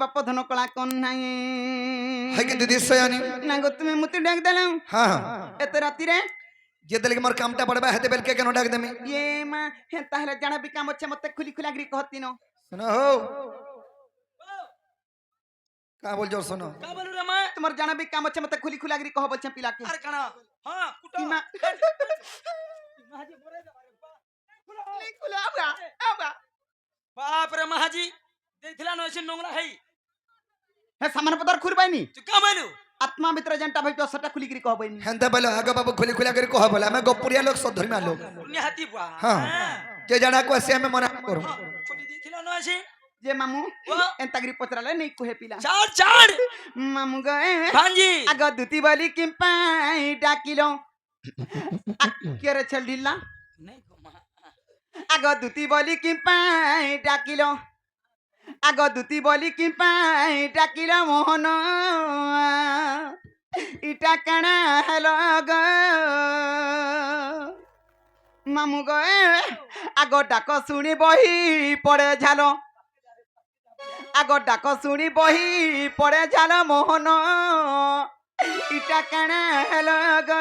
बाप धन कला कौन नाही है कि दीदी सयानी ना गो तुम्हें मुते डाक देला हां हां एत राती रे जे दिल के मोर कामटा पड़बा हेते बेल के केनो डाक देमी ये मां हे ताहले जाना भी काम अच्छे मते खुली खुलागरी कहती न सुनो हो का बोल जो सुनो का बोलू रे मैं तुम्हार जाना भी काम अच्छे मते खुली खुलागरी कह बच्चे पिला के अरे कणा हां कुटो मां महाजी बोले दे अरे खुली खुला आबा बाप रे महाजी देखला न ऐसे नोंगरा है हे सामान पदार खुरबाइनी तू का बोलू आत्मा भीतर जनता भाई तो सटा खुली करी कह बइनी हेंदा बेल आगे बाबू खुली खुला कर कह बोला मैं गपुरिया लोग सब धर्मिया लोग निहाती बुआ हां जे जाना को से में मना करो छोटी देखला न ऐसे जे मामू एंतागरी पचराले नहीं कोहे पिला चार चार मामू गए भांजी आग दुती बली किम पाई डाकिलो के रे छल ढिल्ला नहीं गो मां आग दुती बली किम पाई डाकिलो आग दुती बली किम पाई डाकिलो मोहन इटा कणा हेलो ग मामू गए आग डाक शुणी बही पड़े झालो आग डाक शुणी बही पड़े झाल मोहन इटा कणा हेलो ग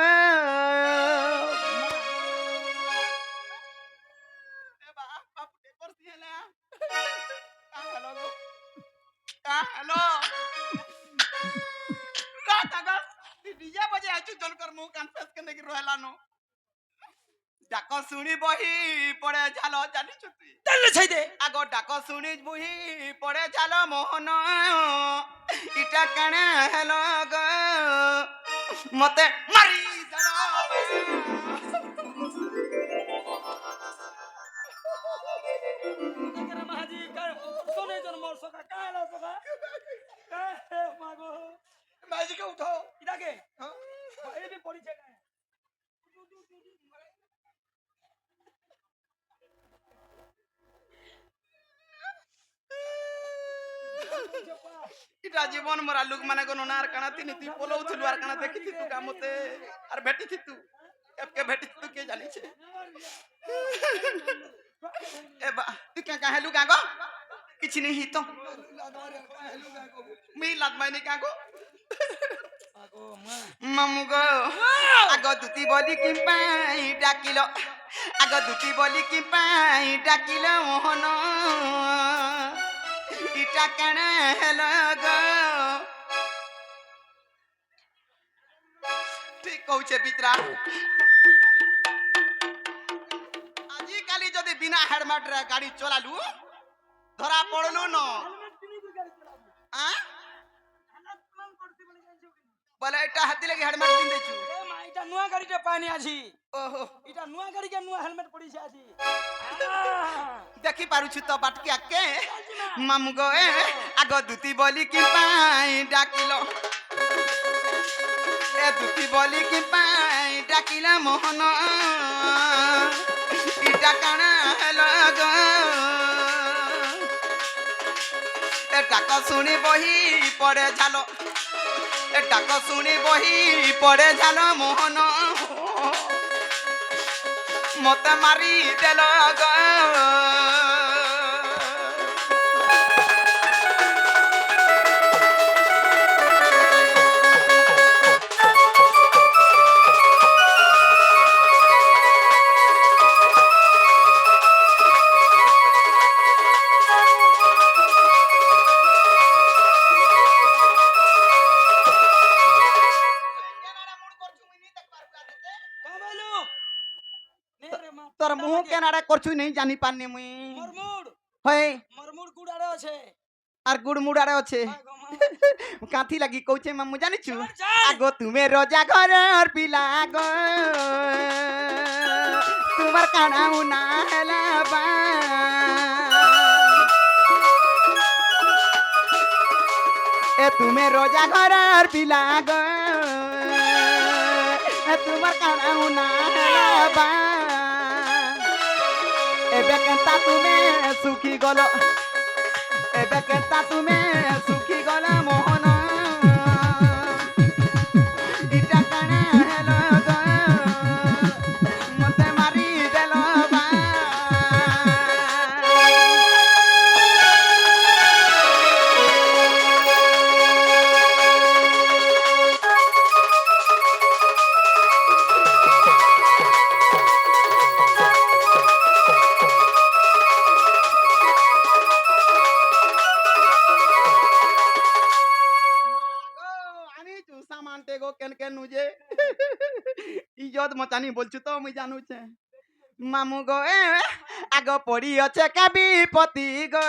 हेलो डीजे बजे आछु जलकर मुंह कन्फेस करने की रोहला नो डाक शुणी बही पड़े झाल जानी छुती चल छै दे आगो डाक शुणी बुही पड़े झाल मोहन इटा कणा हेलो ग मते मारी अगर महाजी कर सोने जन मोर सका काला सका ए मागो बाजी के उठो इदा के हां ए भी पड़ी छै का इटा जीवन मोरा लोक माने को नार काना तिनी तू पोलौथलु आर काना देखि तू का मते आर भेटि थी तू के भेटि तू के जानि छे ए बा तू क्या कहलु गागो किछ नहीं तो मी लाग माने गागो आगो मां मामू गो आग दुती बोली कि पाई डाकिलो आग दुती बोली कि पाई डाकिलो मोहन इटा कणा हेलो गो ठीक कहूचे पित्रा आजी काली जदि बिना हेलमेट रे गाड़ी चलालु धरा पड़लु न आ बोले एटा हाथी लगी हेलमेट पिन देछु ए मां इटा नुआ गाड़ी टे पानी आजी ओहो इटा नुआ गाड़ी के नुआ हेलमेट पड़ी छै आजी देखि पारु छु तो बाटकी आके मामू गो आग दुती बोली कि पाई डाकिलो ए दुती बोली कि पाई डाकिला मोहन इटा काना हेलो गो ए डाक शुणी बही पड़े झालो ए डाक शुणी बही पड़े झालो मोहन मते मारी देलो गो का बोलू ने रे मां तोर मुंह केनाडा करछु नहीं जानी पानी मुई मरमुड़ होय मरमुड़ गुडारे আছে আর গুড় মুড়ারে আছে आगो मां কাঁথি লাগি কইছে মামু জানিছু चार चार আগো তুমি রোজা ঘরর পিলা গো তোমার কানাউ না হেলা বা এ তুমি রোজা ঘরর পিলা গো তোমার কানাউ না হেলা বা এবে কেনতা তুমি সুখী গলো एबे केता तुमे सुखी गला मोहन इटा कणे हेलो गो मते मारी देलो बा কেন কেন যে ইজত মচানি বলছু তো মুই জানুছে মামু গো আগ পড়ি আছে কাবি পতি গো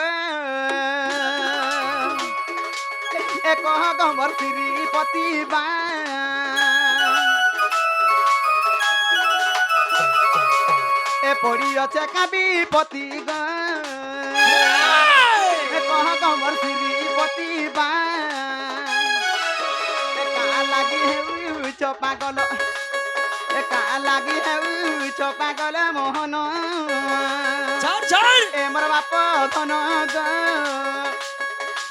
এ কহ গমর শ্রীপতি বা এ পড়ি আছে কাবি পতি গো এ কহ গমর শ্রীপতি বা এ কা লাগি হেউছ পাগল এ কা লাগি হেউছ পাগল মোহন ছাড় ছাড় এ মোর বাপ ধন গো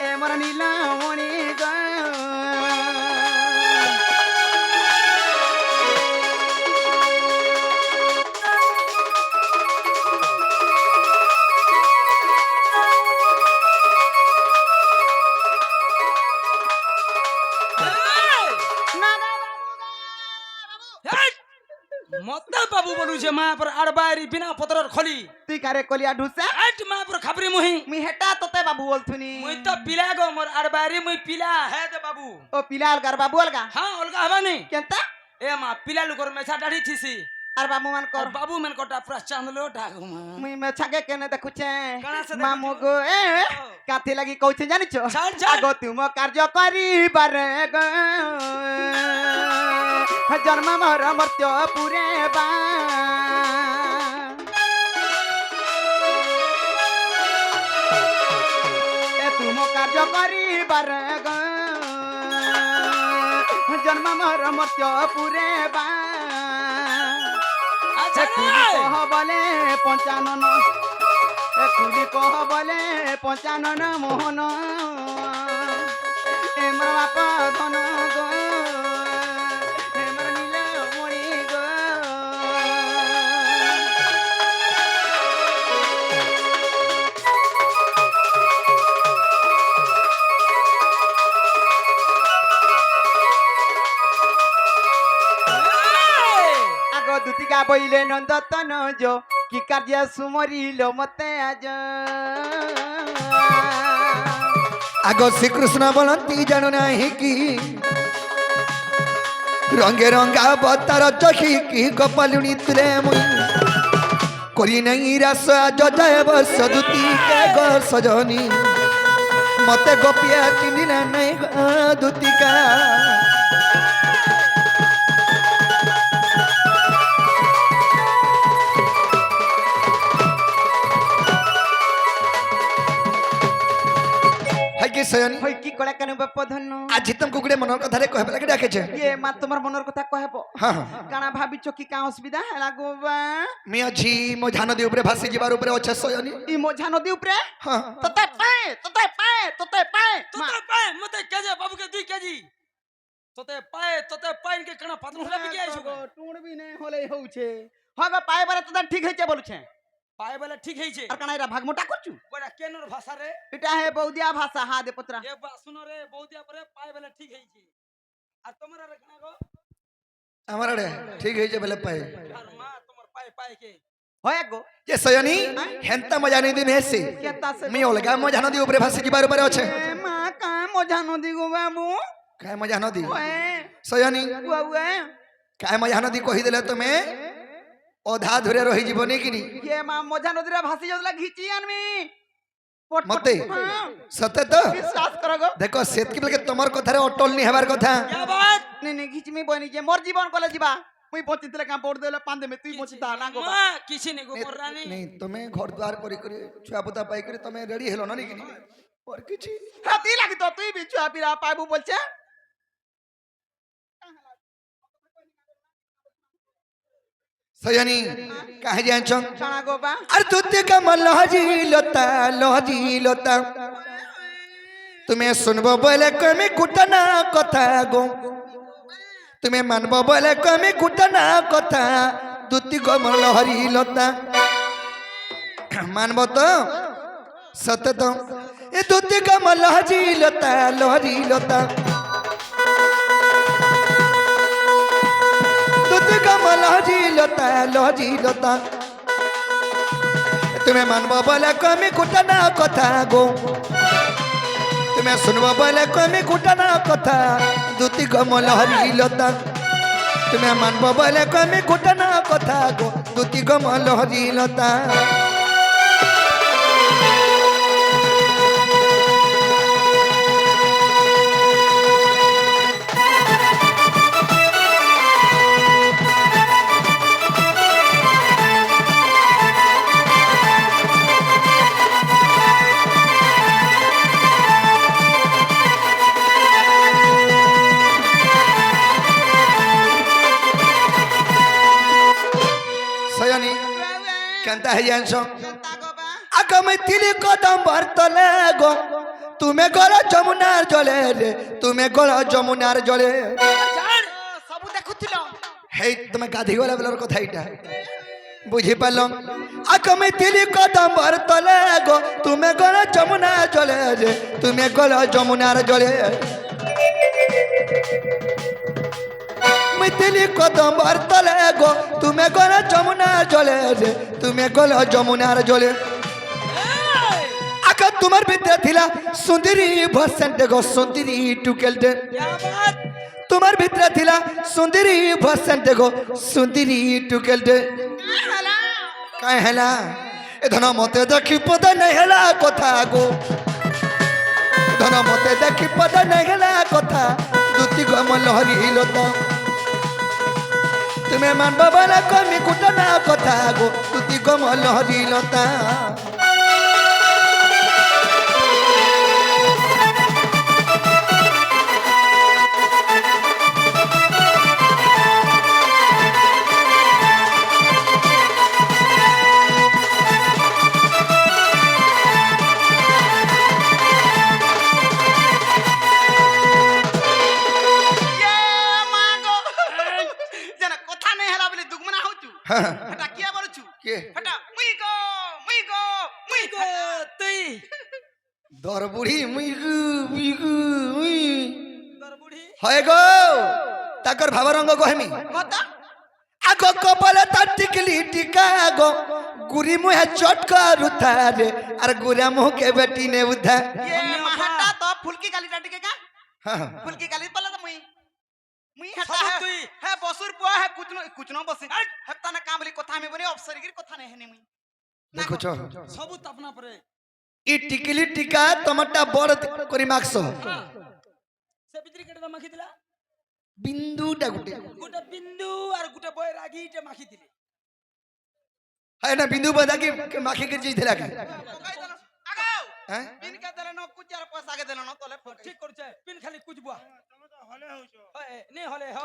এ মোর নীলমণি গো মতে বাবু বলুছে মা পর আড়বাইরি বিনা পতরর খলি তুই কারে কলিয়া ঢুসা আট মা পর খাবরি মুহি মুই হেটা তোতে বাবু বলথুনি মুই তো পিলা গো মোর আড়বাইরি মুই পিলা হে দে বাবু ও পিলা অলগার বাবু অলগা হ্যাঁ অলগা হবানি কেনতা এ মা পিলা লুকর মেছা দাড়ি থিসি আর বাবু মান আর কর বাবু মেন কটা পুরা চান্দলো ঢাকু মা মুই মেছাকে কেনে দেখুছে কানা সে মামু দেখুছে? গো কাথি লাগি কইছে জানিছ ছাড়, ছাড়। আগ তুম কার্য করিবারে গো জন্ম মর মর্ত্য পুরে বা এ তুম কার্য করিবারে গো জন্ম মর মর্ত্য পুরে বা আচ্ছা কুলি কহ বলে পঞ্চানন কুলি কহ বলে পঞ্চানন মোহন এমর বাপ ধন গো এমর নীলমণি গো আগ দুতিকা বইলে নন্দতন যো কি কার্য সুমরিল মতে আজ আগ শ্রীকৃষ্ণ বলନ୍ତି জানু নাহি কি রঙে রঙা বতার চখি কি গোপালুনি তুলে মুই করি নাই রাস আজ যায় বর্ষ দুতি কে গো সজনী মতে গোপিয়া চিনি না নাই গো দুতিকা হাই কি সয়নী হই কি কলে কেন বাপ ধন্য আজি তুমি গুড়ে মনের কথারে কহবে লাগে ডাকেছে ইয়ে মা তোমার মনের কথা কহেব হ্যাঁ হ্যাঁ কাଣା ভাবিছ কি কা অসুবিধা হেলা গো বা মি আছি মো ধান দি উপরে ভাসি যাবার উপরে আছে সয়নী ই মোঝা নদী উপরে হ্যাঁ তোতে পায় তোতে পায় তোতে পায় তোতে পায় মতে কেজে বাবু কে 2 কেজি তোতে পায় কে কণা পাতন হলা বিকে আইছো গো টুণ বি নাই হলে হউছে হগো পায় বারে তোতে ঠিক হইছে বলছে পায় বলে ঠিক হইছে আর কানা এরা ভাগমোটা করছু কোডা কেনর ভাষা রে এটা হে বৌদিয়া ভাষা হা দে পত্রা এ বা শুনো রে বৌদিয়া পরে পায় বলে ঠিক হইছে আর তোমার রে কণা গো আমার আড়ে ঠিক হয়েছে বেলে পাই আর মা তোমার পায় পায় কে হয় গো যে সয়নী হেন্তা মজা নেই দিন হেসি কেতা সে মি অলগা মজা নদী উপরে ভাসি যাবার উপরে আছে এ মা কা মোঝা নদী গো বাবু কায় মজা নদী ওয়ে সয়নী ওয়ে কায় মজা নদী কহি দেলে তুমি অধা ধরে রহি জীবনে কিনি ইয়ে মা মোঝা নদীরে ভাসি যাওলা ঘিচি আনমি পট পট। মতে হ্যাঁ, সতে তো বিশ্বাস কর গো দেখো সেতকি বেলকে তোমার কথারে অটল নি হেবার কথা क्या बात নে নে ঘিচমি বনি যে মোর জীবন কলে ଯିବା মুই পচিতলে কা পড় দেলে পান দেমে তুই পচিতা না গো মা কিছি নে গো রানী नहीं तुम्हें घर द्वार करी करी छुआ पुता पाई करी तुम्हें रेडी हेलो ना नहीं और किछि হাতি লাগি তো তুই বি ছুয়া পিরা পাইবু বলছে सयानी काहे जान छन কানা গো বা अरे तुते का मन लहजी लोता तुम्हें सुनबो बोले कमी कुटना कथा गो तुम्हें मानबो बोले कमी कुटना कथा दुती को मन लहरी लोता मानबो तो सत्य तो ए दुती का मन लहजी लोता दुती का मन लहजी लोता तुम्हें मानबो बोले कमी कुटना कथा गो तुम्हें सुनबो बोले कमी कुटना कथा দুতি গমল হরিলতা তুমি মানব বলে কমি কুটনা কথা গো দুতি গমল হরিলতা সয়নি কেনতা হই জানছ আগামী তিলি কদম বর্তলে গো তুমি গড় যমুনার জলে রে তুমি গড় যমুনার জলে ସବୁ ଦେଖୁଥିଲ হেই তুমি গাধি গলা বেলার কথা এটা বুঝি পারল আগামী তিলি কদম বর্তলে গো তুমি গড় যমুনার জলে রে তুমি গড় যমুনার জলে মিতিলি কদম বর্তলে গো তুমি গড় যমুনার জলে রে তুমি গড় যমুনার জলে আকা তোমার ভিতরে থিলা সুন্দরী ভসেন্টে গো সুন্দরী টুকেলটে তোমার ভিতরে থিলা সুন্দরী ভসেন্টে গো সুন্দরী টুকেলটে কাই হেলা এ ধন মতে দেখি পদ নাই হেলা কথা গো ধন মতে দেখি পদ নাই হেলা কথা দুতি গমল হরিলতা তুমি মানব বলে কমি কুটনা কথা গো দুতি গমল হরিলতা ଇଏ ମାଗୋ ଯେନ କଥା ନାଇଁ ହେଲା ବୋଲି ଦୁଗମନା ହଉଛୁ ହେଟା କିଏ କରୁଛୁ কে ହେଟା ମୁଇ ଗো ମୁଇ তুই দর বুড়ি মুইগু মুইগু মুই তোর বুড়ি হয় গো তাকর ভাব রঙ্গ কহেমি কথা আগ কপালে তার টিকলি টিকা গো গুরি মুহে চটকা রুথা রে আর গুরা মুহকে বেটি নে উধা ଇଏ ମାହାଟା ତ ଫୁଲକି ଗାଲିଟା ଟିକେ କା হ্যাঁ फुलकी गाली पला तो मुई हटा सब है तुई। है बसुर पुआ है कुछ न बसी हत्ता ना काम बोली कथा में बने अफसर गिर कथा नहीं है नी मुई দেখুছ সবু তাপনা পরে ই টিকলি টিকা তোমারটা বড় করি মাখছ সে ভিতরে কেটে মাখি দিলা বিন্দুটা গুটে গোটা বিন্দু আর গোটা বই রাগিটা মাখি দিলে হ্যাঁ না বিন্দু বাদা কি মাখি কে যাই দিলা কি पकाई देलो आगाओ হ্যাঁ पिन के देले न कुछ यार पैसा के देलो न तले ঠিক করছে পিন খালি কুচবুয়া নি হলে হ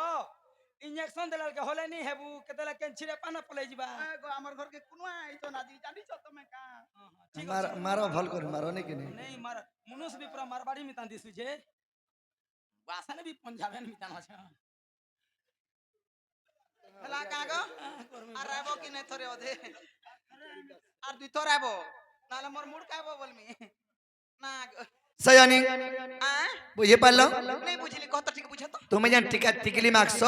ইনজেকশন দেলার কে হলে নি হেবু কেতেলা কেনছিরে পানা পলাই যিবা गो हमर घर के कुनवा आई तो नादी जानी छ तमे का ঠিক মার মারো ভাল করে মারো নাকি নি নেই মার মনুষ বি পুরা মারবাড়ি মিতান দিছু যে বাসানে বি পঞ্জাবেন মিতান আছে हला का गो আর আইবো কি নে থরে ওদে আর দুই থর আইবো নালে মোর মুড কাইবো বলমি না সয়ানি আ বুঝে পারলো नहीं बुझली कहता ठीक बुझा तो তুমি জান টিকা টিকলি মাখছ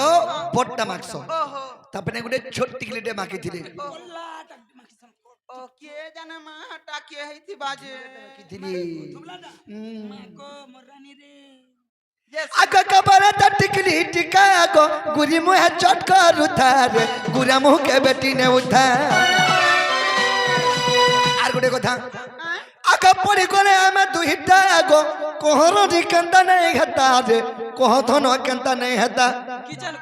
বড়টা মাখছ ओहो তারপরে গুটে ছোট টিকলিটা মাখি দিলে কল্লা টাক মাখি সাম ओ के जाने मा हटा के है थी बाजे কি দিলি তুমলা না মাগো মরানি রে यस আগে কবরে তা টিকলি টিকা গো গুরি মুহে চটকা রুথা রে গুরা মুহকে বেটি নে উঠা আর গুটে কথা আগে পড়ি করে আমি দুইটা গো কোহর জি কেনতা নাই হেতা রে কোহ ধন কেনতা নাই হেতা কিচেন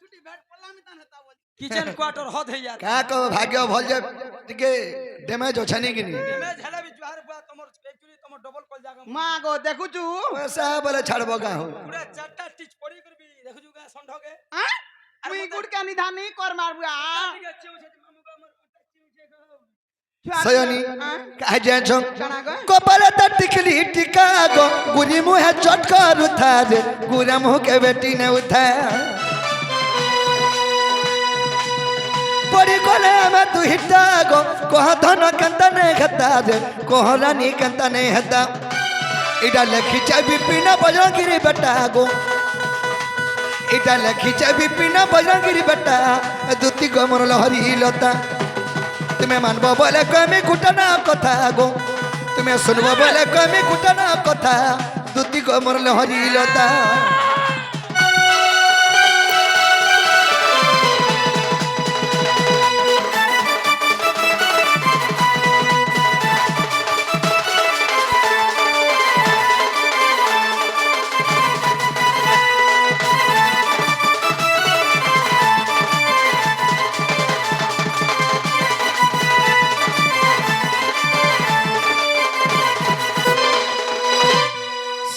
छुट्टी बैठ पल्ला में तान हता बोली কিচেন কোয়ার্টার হদ হই যা কা কো ভাগ্য ভল যে টিকে ড্যামেজ অছানি কি নি মে ঝালা বি জুহার বুয়া তোমার একচুয়ালি তোমার ডবল কল জাগা मां गो देखु छु পয়সা বলে ছাড়বো গা হো পুরা চারটা টিচ পড়ি করবি দেখু জুগা সন্ঢকে हां मुई गुड़ के निधान नहीं कर मार बुआ ঠিক আছে ওছে মামু গা আমার চিউছে গো সয়নি কাহে যাচ্ছ জানা গো কপালে তা টিকলি টিকা গো গুরি মুহে চটকা রুথা রে গুরা মুহকে বেটি নে উঠা পড়ি গলে আমি দুইটা গো কোহ ধন কেনতা নাই হেতা রে কোহ রানী কেনতা নাই হেতা এটা লেখিছে বিপিন বজরঙ্গিরি বেটা গো এটা লেখিছে বিপিন বজরঙ্গিরি বেটা দুতি গমর লহরি লতা তুমি মানব বলে কমি কুটনা কথা গো তুমি শুনব বলে কমি কুটনা কথা দুতি গমর লহরি লতা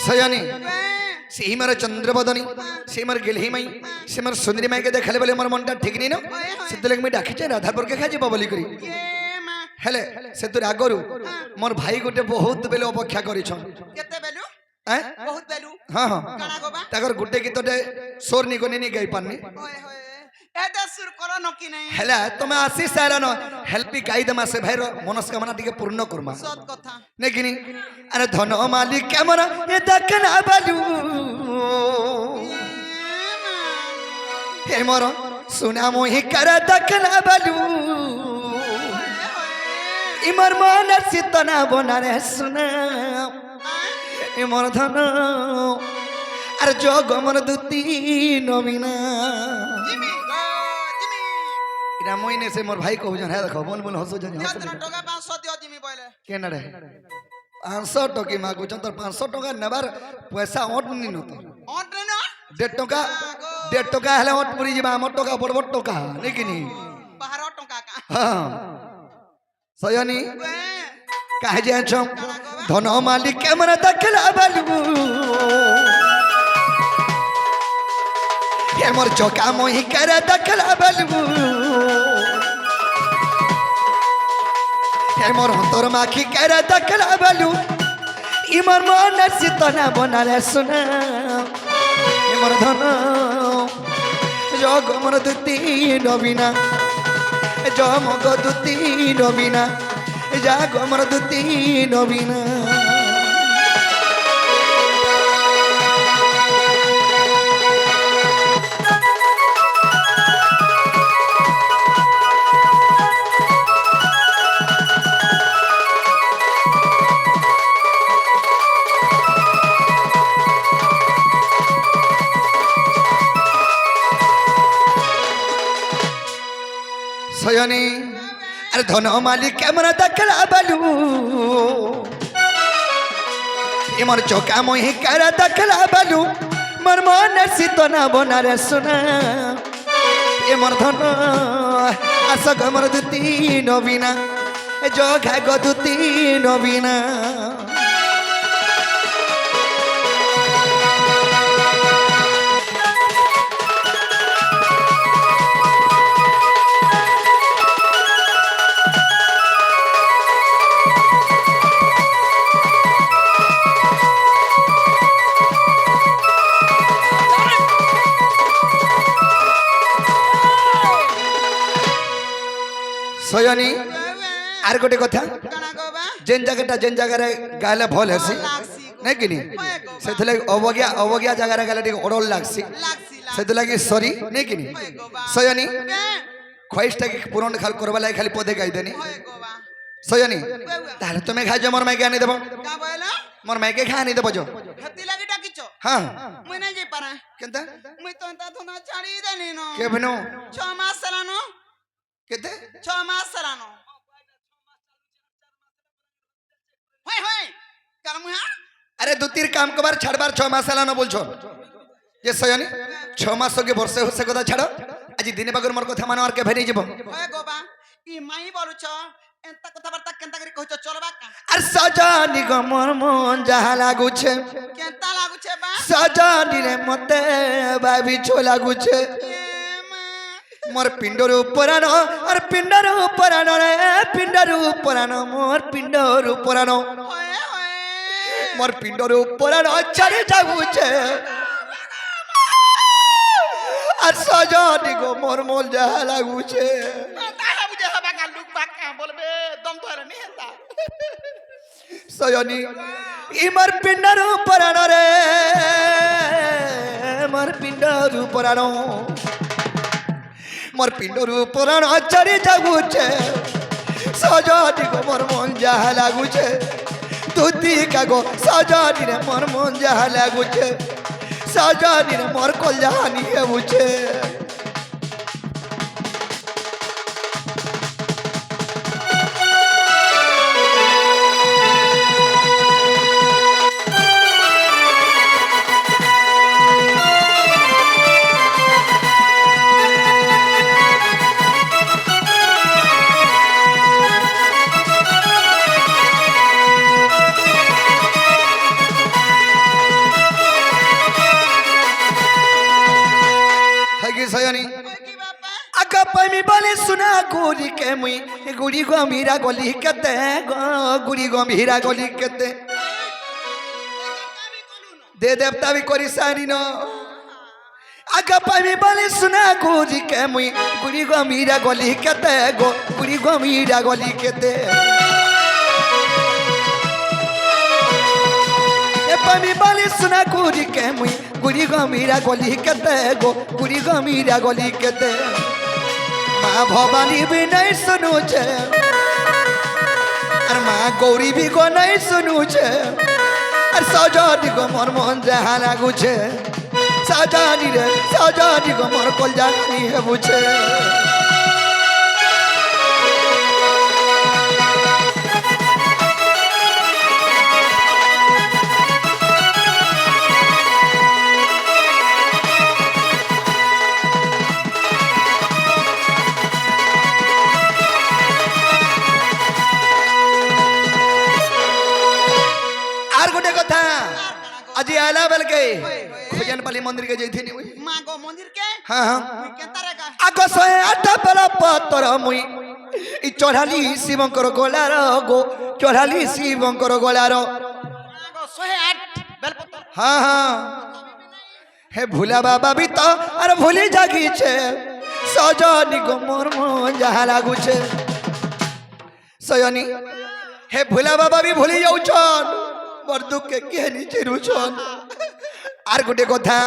সয়নি সেই মার চন্দ্রবদনী সেই মার গেলহি মাই সে মার সুন্দরী মাইকে দেখালে বলে আমার মনটা ঠিক নেই না সেতলে আমি ডাকিছে রাধাপুরকে খাই যাব বলি করি হেলে সে তোর আগরু মোর ভাই গোটে বহুত বেলে অপেক্ষা করিছন কেতে বেলু হ্যাঁ বহুত বেলু হ্যাঁ হ্যাঁ কানা গোবা তাকর গোটে গীতটে সোর নিগনি নি গাই পারনি ওই হয় এতে সুর করো নকি নাই হেলা তুমি আসি সারানো হেল্পি গাই দেমা সে ভাইর মনস্কামনা টিকে পূর্ণ করমা সৎ কথা নেকিনি আরে ধন মালিক কেমন এ দেখনা বালু হে মোর সুনা মোহি কর দেখনা বালু ইমর মন সিতনা বনারে সুনা ইমর ধন আর যোগ মন দুতি নবীনা জিমি গো জিমি এটা মই নে সে মোর ভাই কহুজন হ্যাঁ দেখো বল বল হসো জানি হসো নিয়ন্ত্রণ টাকা 500 দিও জিমি বলে কেন রে 500 টকি মাগুছন তোর 500 টাকা নেবার পয়সা ওট নি ন তো অন্ট্রে না 1.5 টাকা হলে ওট পুরি যাবা আমার টাকা বড় বড় টাকা নাকিনি 12 টাকা কা হ্যাঁ সয়নি কাহে যাচ্ছ ধন মালিক কেমন দেখলা বালু হে মোর চকা মহি করে দেখলা বালু হে মোর অন্তর মাখি করে দেখলা বালু ইমর মন সিতনা বনালে সুনা ইমর ধন যোগ মন দুতি নবীনা জমগ দুতি নবীনা যাগ মন দুতি নবীনা সয়নি আর ধন মালিক কেমন দেখলা বালু ইমর চোকা মহি করা দেখলা বালু মোর মন সিতনা বনারে সোনা ইমর ধন আসগ মোর দুতি নবীনা যোগা গো দুতি নবীনা সয়নি আর গোটে কথা কানা গোবা যেন জায়গারে গাইলে ভল হেসি নাই কিনি সেথলে অবজ্ঞা জায়গারে গাইলে টিকে অড়ল লাগছি লাগছি সেথলাগি সরি নাই কিনি সয়নি খয়েসটাকে পূরণ খাল করবা লাগে খালি পদে গাই দেনি হয় গোবা সয়নি তাহলে তুমি খাইছো মোর মাইকে আনি দেব কা বইলা মোর মাইকে খা আনি দেব যো হেতি লাগি ডাকিছ হ্যাঁ মুই নাই যাই পারা কেনতা মুই তো তা ধনা ছাড়ি দেনি ন কে ভনো 6 মাস সালানো কেতে 6 মাস সালানো হয় হয় কার মুই হ্যাঁ আরে দুতির কাম কবার ছাড়বার 6 মাস এলানো বলছো যে সয়নি 6 মাস সঙ্গে বর্ষে হচ্ছে কথা ছাড়ো আজি দিনে বাগর মোর কথা মানো আর কে ভেনি যাব হয় গোবা ই মাই বলুছ এন্তা কথাবার্তা কেনতা করে কইছ চলবা কা আর সজানি গো মোর মন যাহা লাগুছে কেনতা লাগুছে বা সজানি রে মতে ভাবি ছো লাগুছে এ মা মোর পিণ্ডর উপরানো আর পিণ্ডর উপরানো রে পিণ্ডর উপরানো মোর পিণ্ডর উপরানো হয় হয় মোর পিণ্ডর উপরানো ছাড়ে যাগুছে আর সজানি গো মোর মন যাহা লাগুছে তাহা বুঝে হবা কা লুক বাকা বলবে দম ধরে নি হেতা সয়নি ইমার পিণ্ডর উপরানো রে মোর পিণ্ডর উপরানো মোর পিণ্ডর উপরানো ছাড়ে যাগুছে সজানি গো মোর মন যাহা লাগুছে তুতি কাগো সজানি রে মোর মন যাহা লাগুছে সজানি রে মোর কল যাহা নিয়ে বুঝে পাইমি বলে শুনা গুড়ি কে মুই গুড়ি গম্ভীরা গলি কেতে গুড়ি গম্ভীরা গলি কেতে দে দেবতা বি করি সারি ন আগা পাইমি বলে শুনা গুড়ি কে মুই গুড়ি গম্ভীরা গলি কেতে গো গুড়ি গম্ভীরা গলি কেতে এ পাইমি বলে শুনা গুড়ি কে মুই গুড়ি গম্ভীরা গলি কেতে গো গুড়ি গম্ভীরা গলি কেতে মা ভবানী भी नहीं सुनू छे और माँ गौरी भी को नहीं सुनू छे और सजानी को मोर मन जहाँ लागू छे सजानी रे सजानी को मोर कोल जानी है बुझे আজি आला बेल के खोजन पाली मंदिर के जइथिनी मुई मां गो मंदिर के हां हां मुई केतारे का आगो 108 बेला पतर मुई इ चढ़ाली शिवंकर गोलार गो चढ़ाली शिवंकर गोलार मां गो 108 बेलपत्र हां हां हे भूला बाबा भी तो अरे भूली जागी छे सजनी गो मोर मन जहा लागू छे सयनी हे भूला बाबा भी भूली जाऊ छन मोर दुख के केनी चिरुछन आर गुटे कथा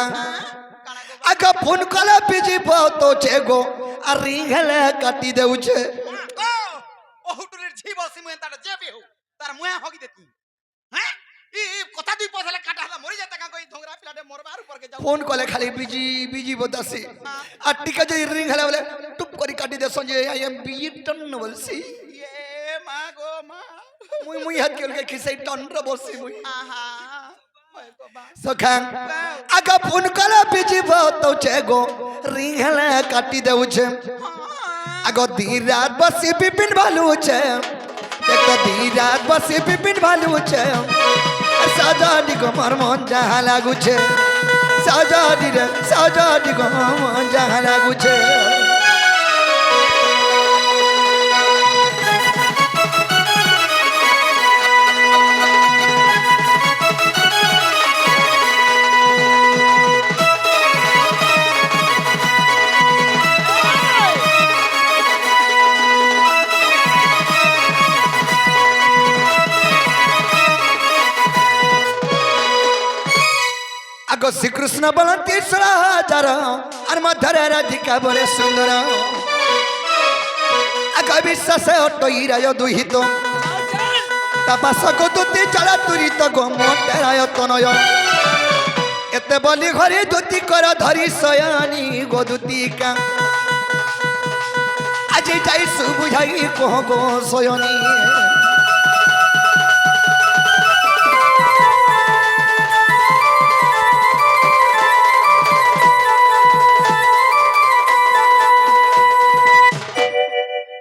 आका फोन कला बिजी तो छे गो आ रिंगले काटी देउ छे ओ हुटुलेर छि बसी मुए तार जेबे हो तार मुए हगी देती हैं ई कथा दुई पसले काटा हला मरि जाता का कोई धोंगरा पिलाडे मोरबार ऊपर के जाऊ फोन कले खाली बिजी बिजी बतासी आ टिका जे रिंगले बोले टुप करी काटी दे Sanjay I am busy ton बोलसी ये मां गो मां मुई मुई हाथ के खिसै टन रे बसी मुई आहा ओए गो बा सखां आका फोन कला बिजी तो छे गो रिंगले काटी देउ छे आगो दिन रात बसी पिपिन भालू छे देखो दिन रात बसी पिपिन भालू छे सजानी को मोर मन जहाँ लागू छे सजानी रे सजानी को मन जहाँ लागू छे आगो श्री कृष्ण बल 30,000 और मधुर राधिका बड़े सुंदर आगो विश्वास अटईराय दुहित तपस गोदुती चला तुरित गो मोटेराय तनय एते बलि घरे दुती कर धरी सयानी गोदुतिका आज जाई सुबुझाई कह गो सयनी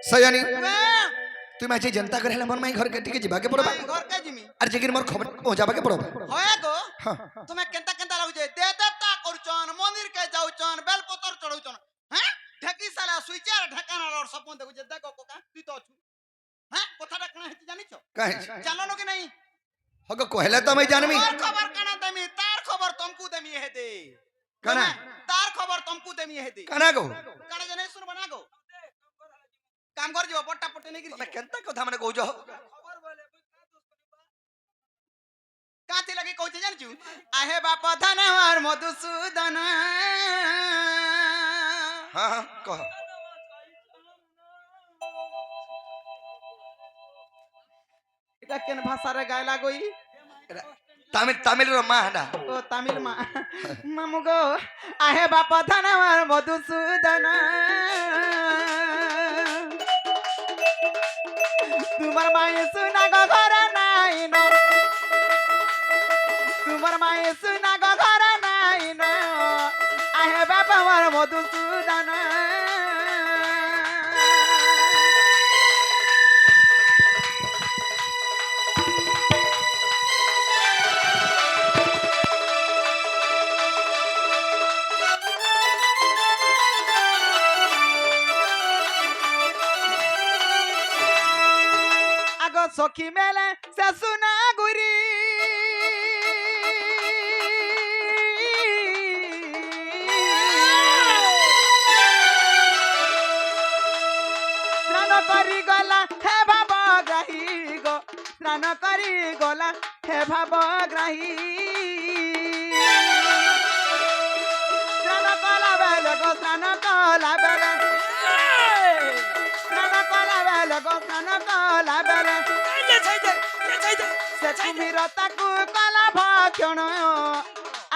सयानी तुम आज जनता करे मन माई घर के टिके जिबा के पड़बा घर के जिमी और जेगिर मोर खबर पहुंचाबा के पड़बा होए गो तुमे केंता केंता लागु जे दे देवता करूचन मंदिर के जाउचन बेलपत्र चढ़ौचन हैं ढेकी साला सुइचार ढकाना और सपन देखु जे देखो कोका तू तो छु हैं कथाटा कना हेति जानि छ काहे जानो कि नहीं हगो कहले तो मैं जानमी और खबर कना देमी तार खबर तुमको देमी हे दे कना तार खबर तुमको देमी हे दे कना गो कना जने सुन बना गो काम कर जो पट्टा पट्टे नहीं गिरी केंता कथा माने कहजो काते लगे कहते जान छु आहे बाप धनवार मधुसूदन हां हां कह এটা কেন ভাষারে গায়লা গই तमिल तमिल रो मां हडा ও তামিল মা মামু গো আহে বাপ ধনওয়ার মধুসূদন তোমার মায়ে সুনা গো ঘর নাই ন তোমার মায়ে সুনা গো ঘর নাই ন আহে বাপ আমার মধুসূদন সখী মেলে সে সুনা গুরি স্নান করি গলা হে ভাবগ্রাহী গো স্নান করি গলা হে ভাবগ্রাহী স্নান কলা বেলে গো স্নান কলা বেলে স্নান কলা বেলে গো স্নান কলা বেলে সে কুমির তাকু কলা ভক্ষণ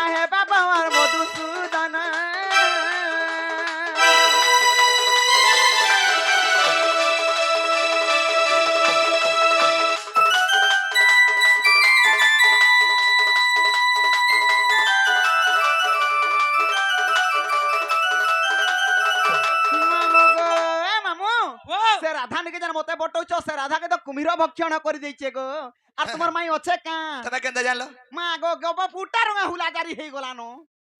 আহে বাবা আমার মধুসূদন সে রাধা নিকে যেন মতে বটৌছ সে রাধাকে তো কুমির ভক্ষণ করে দিয়েছে গো আর তোমার মাই আছে কা তবে কেনতা জানলো মা গো গো ফুটা রঙা হুলা জারি হই গলানো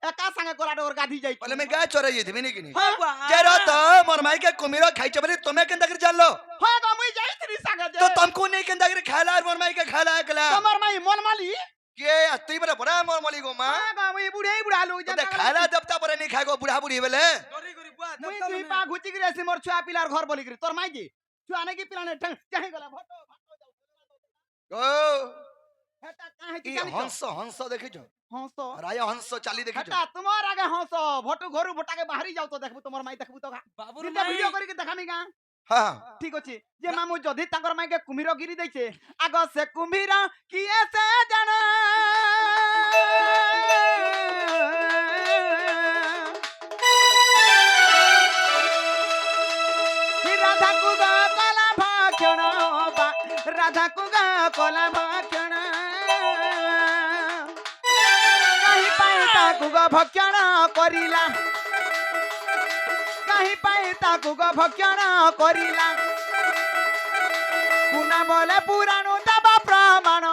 একা সঙ্গে গলা ডোর গাধি যাই বলে আমি গায়ে চড়াই যাইতিবি নাকি নি হ্যাঁ যেরা তো মোর মাইকে কুমির খাইছে বলে তুমি কেনতা করে জানলো হ্যাঁ গো মুই যাইছিলি সঙ্গে তো তুমকো নেই কেনতা করে খাইলা আর মোর মাইকে খাইলা একলা তোমার মাই মলমালি কে তুই বলে বড়া মোর মলি গো মা হ্যাঁ গো মুই বুড়াই বুড়া লু তো খাইলা দেবতা পরে নি খাই গো বুড়া বুড়ি বলে মুই তুই পা ঘুচি গিরে আসি মোর ছুয়া পিলার ঘর বলি গিরি তোর মাই কি ছুয়া নাকি পিলানে চাহি গলা ভটো ও হেটা কাহে কি ই জানিছ হংস হংস দেখিছ হংস রাজা হংস চালি দেখিছ হেটা তোমার আগে হংস ভটু ঘরু ভটাকে বাহারি যাও তো দেখবো তোমার মাই দেখবো তো বাবুর তিনটা ভিডিও করি কি দেখামি গা হ্যাঁ ঠিক আছে যে মামু যদি তাঙ্কর মাইকে কুমির গিরি দেইছে আগ সে কুমির কি এসে জানা রাধা কুগা কলা ভক্ষণ রাধা কুগা কলা ভক্ষণ কাহি পাই তাকু গো ভক্ষণ করিলা কাহি পাই তাকু গো ভক্ষণ করিলা কুনা বলে পুরাণ দবা প্রমাণ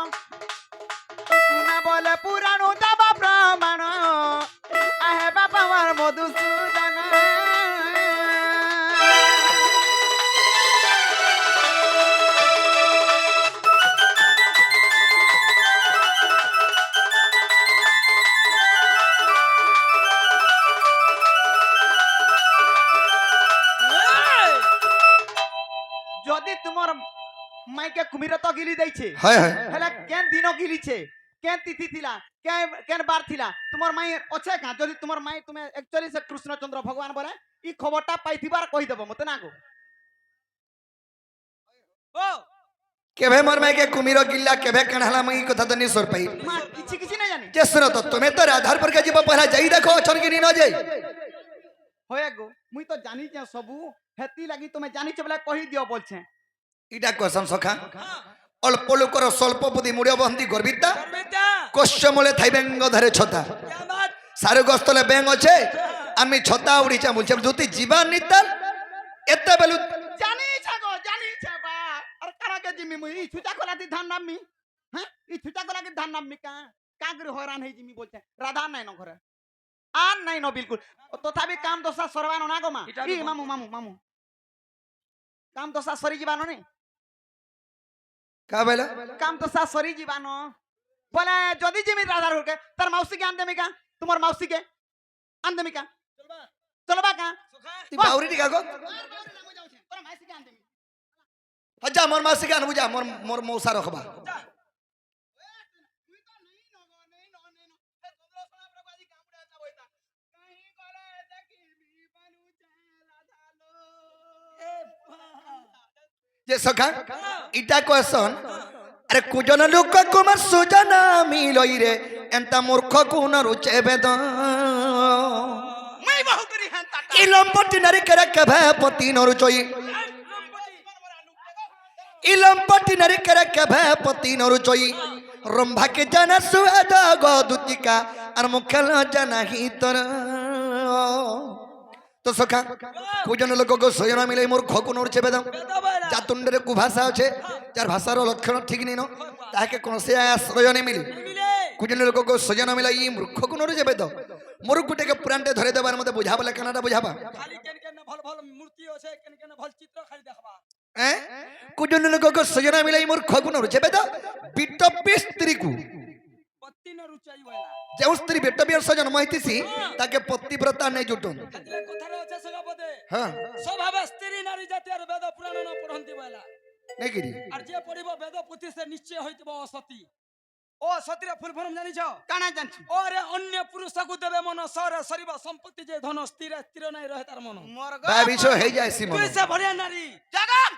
কুনা বলে পুরাণ দবা প্রমাণ আহে বাবা আমার মধুসূদন যদি তোমার মাইকে কুমির তো গিলি দেইছে হ্যাঁ হ্যাঁ হেলে কেন দিন গিলিছে কেন তিথি থিলা কেন বার থিলা তোমার মাই আছে কা যদি তোমার মাই তুমি একচুয়ালি সে কৃষ্ণচন্দ্র ভগবান বলে ই খবরটা পাইথিবার কই দেব মতে না গো ও কেভে মোর মাইকে কুমির গিল্লা কেভে কানহালা মুই কথা তো নি সর পাই মা কিছু কিছু না জানি যে শুনো তো তুমি তো রাধার पर के जीव पहला जाई देखो अछन की नी न जाई হয়ে গো মুই তো জানি যে সবু হেতি লাগি তুমি জানিছ বলে কই দিও বলছে ইডা কোসম সখা অল্প লোকর স্বল্প বুদ্ধি মুড়ে বন্দি গর্বিতা কোশ্চ মূলে থাই বেঙ্গ ধরে ছতা সারে গস্তলে বেঙ্গ আছে আমি ছতা উড়ি চামুলছে যদি জীবন নিতাল এতে বেলু জানিছ গো জানিছ বা আর কারাকে জিমি মুই ই ছুটা কলাতি ধান নামমি হ্যাঁ ই ছুটা কলাকে ধান নামমি কাগরে হয়রান হই জিমি বলছে রাধা নাই ন ঘরে আর নাই ন বিলকুল তথাপি কাম দশা সরবানো না গো মা ই মামু মামু মামু কাম দশা সরি জীবানো নে কা বেলা কাম দশা সরি জীবানো বলে যদি জিমি রাধার ঘরকে তার মাউসিকে আন দেমিকা তোমার মাউসিকে আন দেমিকা চলবা কা তি বাউরি দিগা গো তোর মাউসিকে আন দেমি হজা মোর মাসি গান বুঝা মোর মোর মৌসা রখবা যে সখা ইটা কোসন আরে কুজন লোক কুমার সুজন মিলই রে এন্তা মূর্খ কোন রুচে বেদ মই বহু করি হান্তা ইলম্পটি নারী কেরে কেভে পতি নরুচই ইলম্পটি নারী কেরে কেভে পতি নরুচই রম্ভাকে জানা সুয়াদ গদুতিকা আর মুখল জানা হিতর তো সখা কুজন লোক গো সয়ন মিলে মূর্খ কোন রুচে বেদ যা তুণ্ডরে কুভাষা আছে যার ভাষার লক্ষণ ঠিক নিন তাকে কৌশি আশ্রয় নেই মিলি কুজন লোক সজন মিলা ই মূর্খ কোন যাবে তো মূর্খটাকে পুরাণটে ধরে দেবার মধ্যে বুঝাবলে কানাটা বুঝাবা খালি কেন কেন ভাল ভাল মূর্তি আছে কেন কেন ভাল চিত্র খালি দেখবা কুজন লোক সজনা মিলাই মোর খগুন যেবে তো বিটপি স্ত্রীকু পত্তি ন রুচাই বলা যে স্ত্রী বিটপি সজন মহিতিছি তাকে পতিব্রতা নেই জুটুন হাতলে কথারে আছে সগাপদে হ্যাঁ স্বভাবে স্ত্রী নারী জাতির বেদ পুরাণ ন পড়ন্তি বলা নেই কি আর যে পড়িব বেদ পুথি সে নিশ্চয় হইতব অসতী ও সতীর ফুল ফর্ম জানিছ কানা জানছি ওরে অন্য পুরুষকু দেবে মন সরে সরিব সম্পত্তি যে ধন স্থির স্থির নাই রহে তার মন মোর বা বিষ হয়ে যায় সিমন তুই সে ভরিয়া নারী জাগাম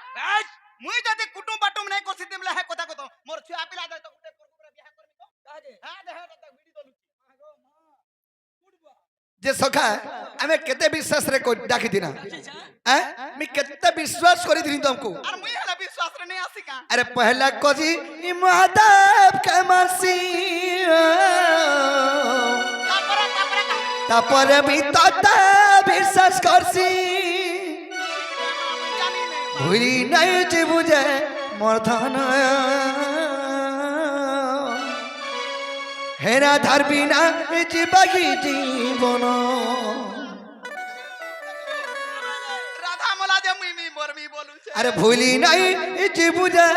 মুই যদি কুটুম বাটুম নাই করছি দিমলে হে কথা কত মোর ছুয়া পিলা দে তো গুটে পরগুরে বিয়া করবি তো কাজে হ্যাঁ দেহ তা ভিডি দলু যে সখা আমি কেতে বিশ্বাস রে ডাকি দিনা কিছা আমি কেতে বিশ্বাস করে দিন তুমকু আর মুই হলা বিশ্বাস রে নাই আসি কা अरे पहला कोजी महादेव के मसी তারপরে तापर भी तोता বিশ্বাস করছি জানি নাই ভুলি নাই যে বুঝে মর্ধন হেরা ধরবি না জীবগি জীবন রাধা মোলা যে মুই মি মরবি বলুছে আরে ভুলি নাই যে বুঝে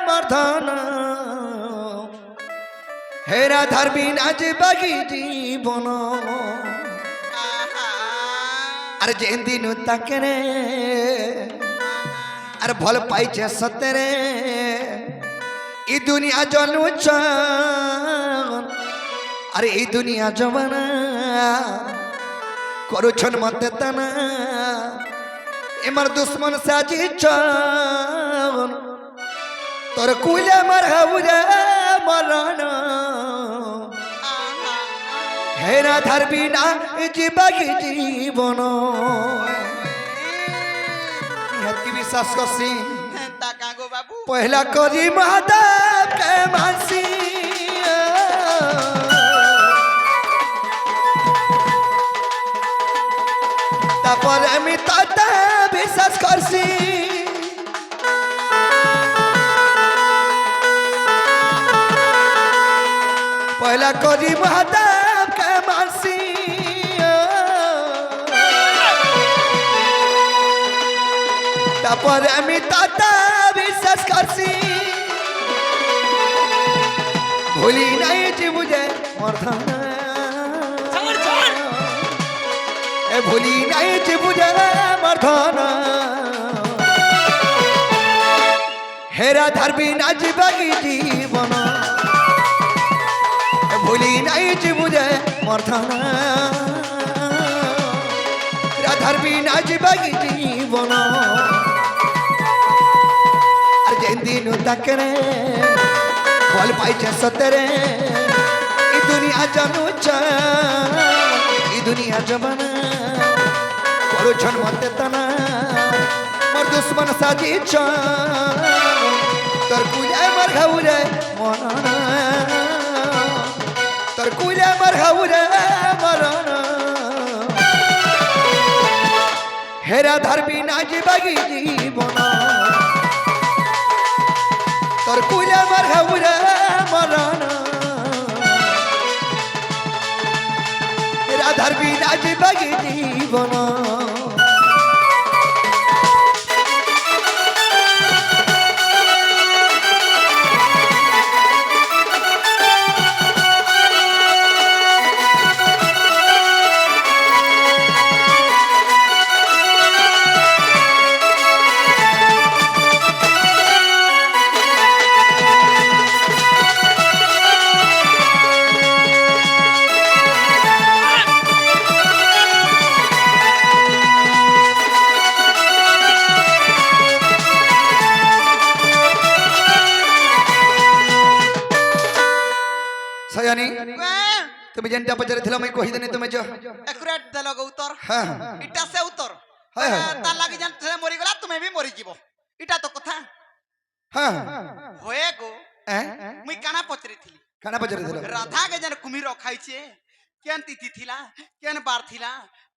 মর্ধন হেরা ধরবি না জীবগি জীবন আরে যেন দিন তাকে রে আরে ভাল পাইছে সতেরে ই দুনিয়া জনুচ আরে এই দুনিয়া জমানা করুছন মতে তানা এমার দুশ্মন সাজিছ তোর কুলে মার হাউরে মরণ হেরা ধরবি না জীবগি জীবন নিহাতি বিশ্বাস করছি তা কাগো বাবু পহলা করি মহাদেব কে মাসি তারপর আমি তাতে বিশ্বাস করছি পহলা করি মহাদেব কে মাসি তারপর আমি তাতে বিশ্বাস করছি ভুলি নাই যে বুঝে মর্ধন এ ভুলি নাই যে বুঝে মর্ধন হেরা ধরবি না জীবগি জীবন এ ভুলি নাই যে বুঝে মর্ধন হেরা ধরবি না জীবগি জীবন আর যেন দিন তাকে রে বল পাইছে সতেরে এই দুনিয়া জানুছ এই দুনিয়া জমানা করুছন মতে তানা মোর দুশ্মন সাজিছ তোর কুলে মার ঘাউরে মরণ তোর কুলে মার ঘাউরে মরণ হেরা ধরবি না জীবগি জীবন তোর কুলে মার ঘাউরে মরণ হেরা ধরবি না জীবগি জীবন সয়ানি তুমি যেটা পচারিছিল আমি কহিদেনি তুমি যে একুরেট দেলগ উত্তর হ্যাঁ ইটা সে উত্তর হ্যাঁ, হ্যাঁ। তার লাগি জান সে মরি গলা তুমি বি মরি যাব ইটা তো কথা হ্যাঁ হয়ে গো মুই কানা পচরিছিলি কানা পচারিছিল রাধা के जन कुमिर खाइছে কেন তিথি থিলা কেন বার থিলা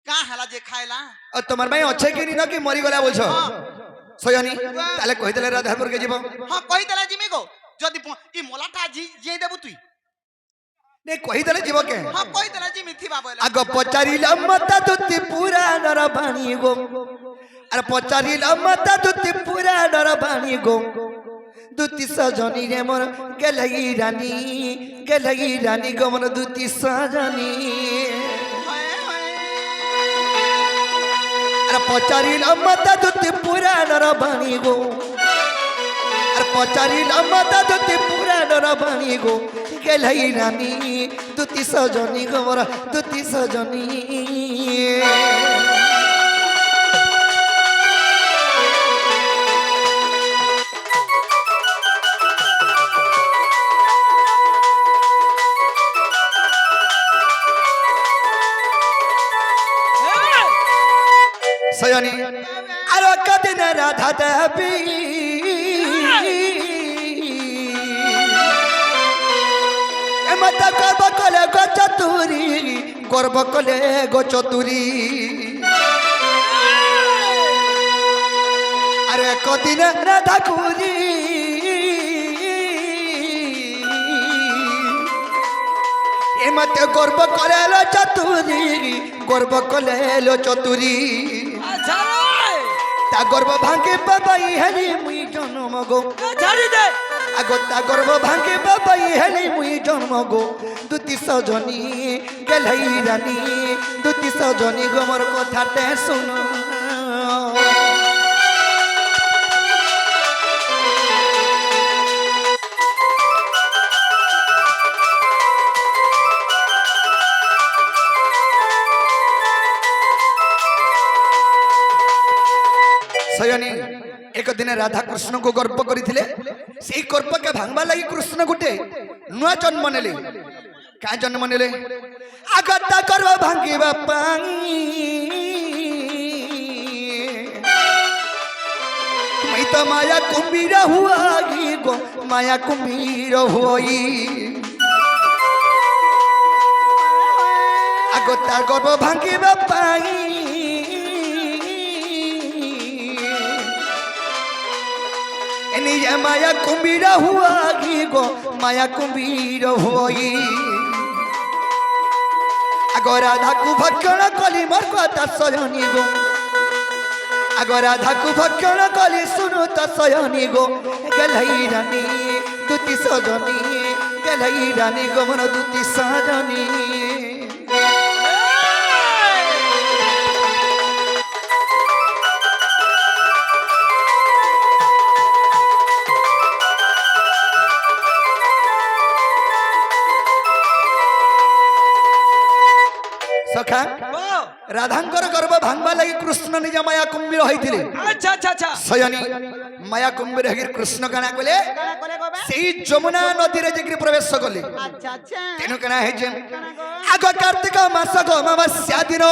কা হেলা যে খাইলা ও তোমার ভাই আছে কি না কি মরি গলা বলছো সয়ানি তাহলে কহিদেলে রাধাপুর কে যাব হ্যাঁ কইতলা জিমি গো যদি ই মোলাটা যে দেবু তুই নে কহিদেলে যাব কে হ্যাঁ কইতলা জিমি থিবা বলে আগ পচারিলাম মতা দুতি পুরা নর বাণী গো আর পচারিলাম মাতা দুতি পুরাণর বাণী গো দুতি সজনী রে মোর গেলাই রানী গো মোর দুতি সজনী আর পচারিলাম মাতা দুতি পুরাণর বাণী গো আর পচারিলাম মাতা দুতি পুরাণর বাণী গো গেলাই রানী দুতি সজনী গো মোর দুতি সজনী সয়নি আর কদিন রাধা দেবী এমত গর্ব কলে গো চতুরি গর্ব কলে গো চতুরি আরে কদিন রাধা কুরি এমত গর্ব কলে চতুরি গর্ব কলে চতুরি তা গর্ব ভাঙে বাবাই হেলি মুই জন্ম গো ছাড়ি দে আগো তা গর্ব ভাঙে বাবাই হেলি মুই জন্ম গো দুতি সজনী গেলাই রানী দুতি সজনী গো মোর কথাতে শুনো সয়নি এক দিনে রাধা কৃষ্ণ কো গর্ব করিଥିଲେ সেই গর্বকে ভাঙবা লাগি কৃষ্ণ গুটে নূয়া জন্ম নেলে কা জন্ম নেলে আগতা গর্ব ভাঙিবা পাই তুমি তো মায়া কুম্ভীর হুয়াগি গো মায়া কুম্ভীর হুই আগতা গর্ব ভাঙিবা পাই মায়া কুম্ভীর হুয়াগি গো মায়া কুম্ভীর হুই আগ রাধাকু ভক্ষণ কলি মোর কথা সয়নি গো আগ রাধাকু ভক্ষণ কলি শুনু তো সয়নি গো গেলাই রানী দুতি সজনী গেলাই রানী গো মোর দুতি সজনী সখা রাধাঙ্কর গর্ব ভাঙবা লাগি কৃষ্ণ নিজ মায়া কুম্ভীর হইଥିଲେ আচ্ছা আচ্ছা আচ্ছা সয়নি মায়া কুম্ভীর হগির কৃষ্ণ কানা কলে সেই যমুনা নদীরে যেগিরি প্রবেশ কলে আচ্ছা আচ্ছা তেনু কানা হেছে আগ কার্তিক মাস গো অমাবস্যা দিন